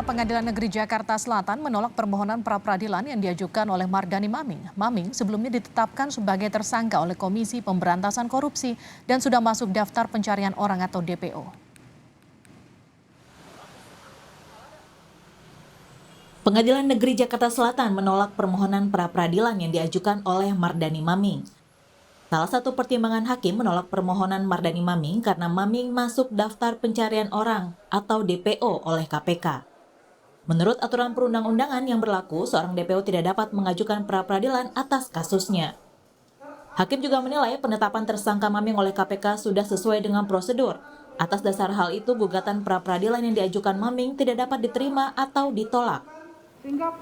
Pengadilan Negeri Jakarta Selatan menolak permohonan pra-peradilan yang diajukan oleh Mardani Maming. Maming sebelumnya ditetapkan sebagai tersangka oleh Komisi Pemberantasan Korupsi dan sudah masuk daftar pencarian orang atau DPO. Pengadilan Negeri Jakarta Selatan menolak permohonan pra-peradilan yang diajukan oleh Mardani Maming. Salah satu pertimbangan hakim menolak permohonan Mardani Maming karena Maming masuk daftar pencarian orang atau DPO oleh KPK. Menurut aturan perundang-undangan yang berlaku, seorang DPO tidak dapat mengajukan pra-peradilan atas kasusnya. Hakim juga menilai penetapan tersangka Maming oleh KPK sudah sesuai dengan prosedur. Atas dasar hal itu, gugatan pra-peradilan yang diajukan Maming tidak dapat diterima atau ditolak. Sehingga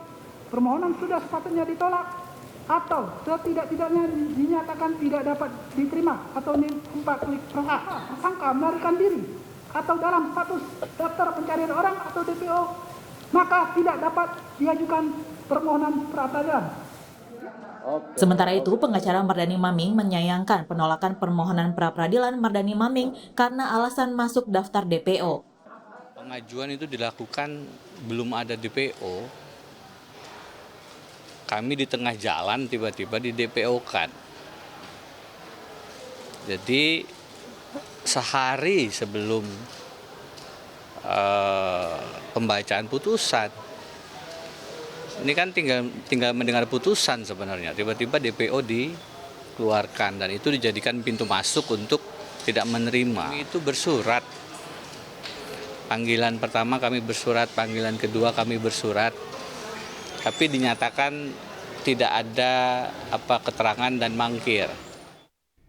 permohonan sudah sepatutnya ditolak atau setidak-tidaknya dinyatakan tidak dapat diterima atau tersangka melarikan diri atau dalam status daftar pencarian orang atau DPO, maka tidak dapat diajukan permohonan pra-peradilan. Sementara itu, pengacara Mardani Maming menyayangkan penolakan permohonan pra-peradilan Mardani Maming karena alasan masuk daftar DPO. Pengajuan itu dilakukan belum ada DPO. Kami di tengah jalan tiba-tiba di DPO-kan. Jadi sehari sebelum pembacaan putusan, ini kan tinggal mendengar putusan sebenarnya, tiba-tiba DPO dikeluarkan dan itu dijadikan pintu masuk untuk tidak menerima. Itu bersurat. Panggilan pertama kami bersurat, panggilan kedua kami bersurat, tapi dinyatakan tidak ada keterangan dan mangkir.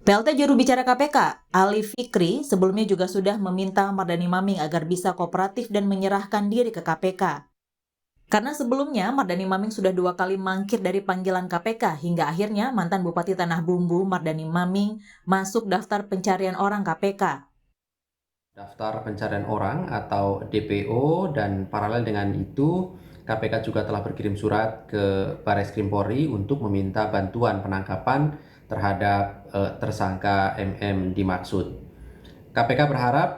PLT juru bicara KPK, Ali Fikri, sebelumnya juga sudah meminta Mardani Maming agar bisa kooperatif dan menyerahkan diri ke KPK. Karena sebelumnya Mardani Maming sudah 2 kali mangkir dari panggilan KPK hingga akhirnya mantan Bupati Tanah Bumbu Mardani Maming masuk daftar pencarian orang KPK. Daftar pencarian orang atau DPO, dan paralel dengan itu KPK juga telah berkirim surat ke Barreskrim Polri untuk meminta bantuan penangkapan terhadap tersangka MM dimaksud. KPK berharap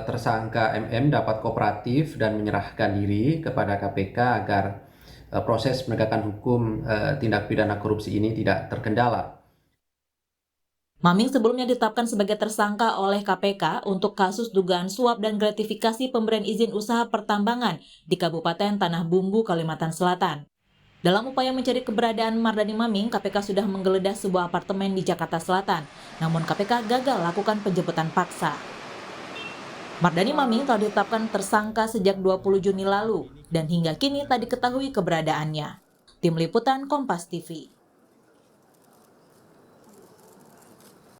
tersangka MM dapat kooperatif dan menyerahkan diri kepada KPK agar proses penegakan hukum tindak pidana korupsi ini tidak terkendala. Maming sebelumnya ditetapkan sebagai tersangka oleh KPK untuk kasus dugaan suap dan gratifikasi pemberian izin usaha pertambangan di Kabupaten Tanah Bumbu, Kalimantan Selatan. Dalam upaya mencari keberadaan Mardani Maming, KPK sudah menggeledah sebuah apartemen di Jakarta Selatan. Namun KPK gagal lakukan penjemputan paksa. Mardani Maming telah ditetapkan tersangka sejak 20 Juni lalu dan hingga kini tak diketahui keberadaannya. Tim Liputan Kompas TV.